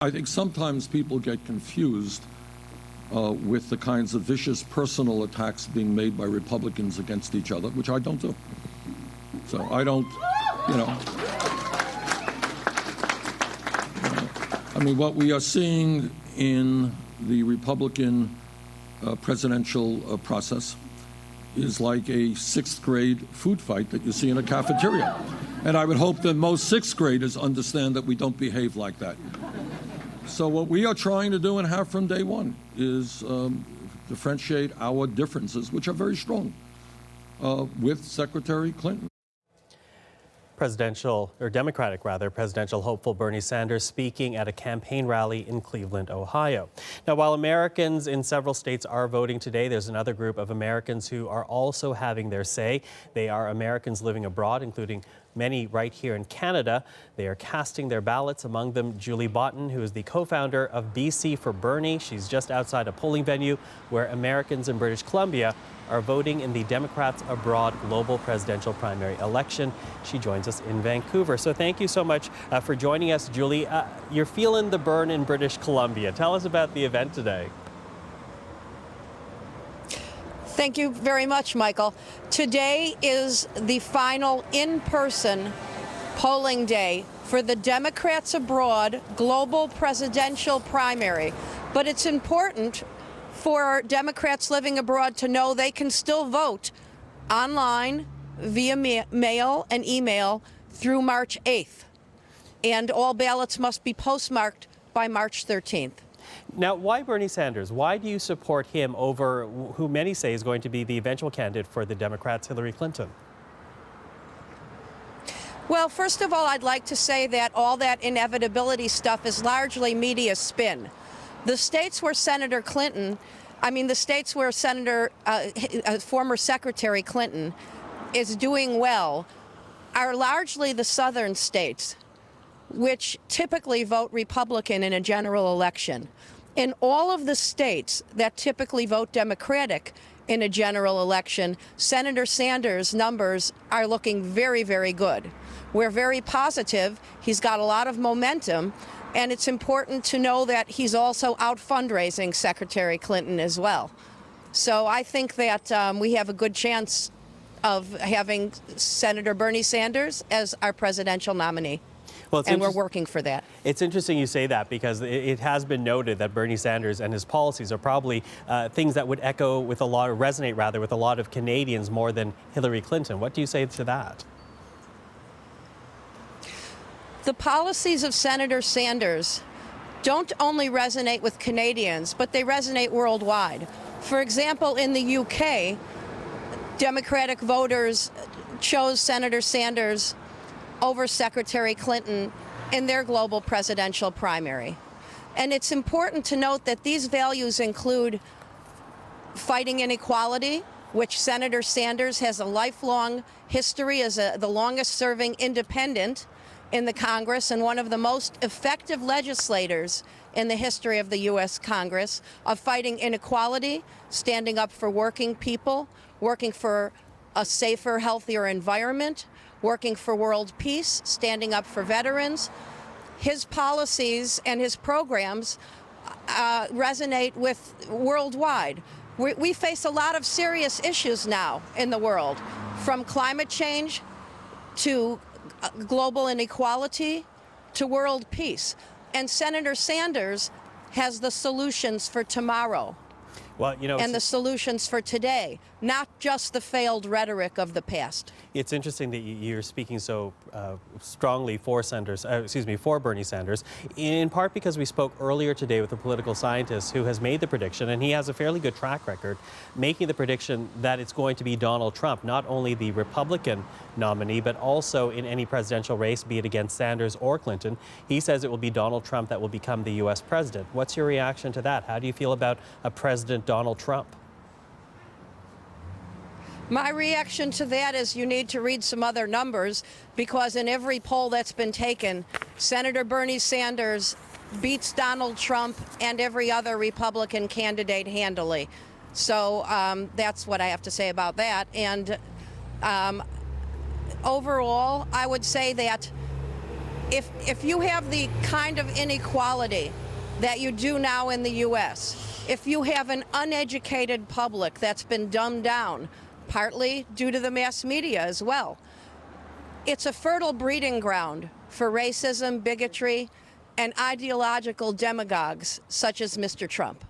I think sometimes people get confused with the kinds of vicious personal attacks being made by Republicans against each other, which I don't do. So I don't, I mean, what we are seeing in the Republican presidential process is like a sixth grade food fight that you see in a cafeteria. And I would hope that most sixth graders understand that we don't behave like that. So what we are trying to do and have from day one is differentiate our differences, which are very strong, with Secretary Clinton. Democratic presidential hopeful Bernie Sanders speaking at a campaign rally in Cleveland, Ohio. Now, while Americans in several states are voting today, there's another group of Americans who are also having their say. They are Americans living abroad, including many right here in Canada. They are casting their ballots, among them Julie Boton, who is the co-founder of BC for Bernie. She's just outside a polling venue where Americans in British Columbia are voting in the Democrats Abroad global presidential primary election. She joins us in Vancouver. So thank you so much for joining us, Julie. You're feeling the burn in British Columbia. Tell us about the event today. Thank you very much, Michael. Today is the final in-person polling day for the Democrats Abroad global presidential primary. But it's important for Democrats living abroad to know they can still vote online, via mail and email through March 8th. And all ballots must be postmarked by March 13th. Now, why Bernie Sanders? Why do you support him over who many say is going to be the eventual candidate for the Democrats, Hillary Clinton? Well, first of all, I'd like to say that all that inevitability stuff is largely media spin. The states where Senator Clinton, the states where former Secretary Clinton is doing well are largely the southern states, which typically vote Republican in a general election. In all of the states that typically vote Democratic in a general election, Senator Sanders' numbers are looking very, very good. We're very positive. He's got a lot of momentum, and it's important to know that he's also out fundraising Secretary Clinton as well. So I think that we have a good chance of having Senator Bernie Sanders as our presidential nominee. Well, and we're working for that. It's interesting you say that because it has been noted that Bernie Sanders and his policies are probably things that would resonate with a lot of Canadians more than Hillary Clinton. What do you say to that? The policies of Senator Sanders don't only resonate with Canadians, but they resonate worldwide. For example, in the UK, Democratic voters chose Senator Sanders over Secretary Clinton in their global presidential primary. And it's important to note that these values include fighting inequality, which Senator Sanders has a lifelong history as the longest-serving independent in the Congress and one of the most effective legislators in the history of the U.S. Congress, of fighting inequality, standing up for working people, working for a safer, healthier environment, working for world peace, standing up for veterans. His policies and his programs resonate with worldwide. We face a lot of serious issues now in the world, from climate change to global inequality to world peace. And Senator Sanders has the solutions for tomorrow. Well, and the solutions for today, not just the failed rhetoric of the past. It's interesting that you're speaking so strongly for Bernie Sanders, in part because we spoke earlier today with a political scientist who has made the prediction, and he has a fairly good track record, making the prediction that it's going to be Donald Trump, not only the Republican nominee, but also in any presidential race, be it against Sanders or Clinton. He says it will be Donald Trump that will become the U.S. president. What's your reaction to that? How do you feel about a President Donald Trump? My reaction to that is you need to read some other numbers, because in every poll that's been taken, Senator Bernie Sanders beats Donald Trump and every other Republican candidate handily. So that's what I have to say about that. And overall, I would say that If you have the kind of inequality that you do now in the U.S., if you have an uneducated public that's been dumbed down, partly due to the mass media as well, it's a fertile breeding ground for racism, bigotry, and ideological demagogues such as Mr. Trump.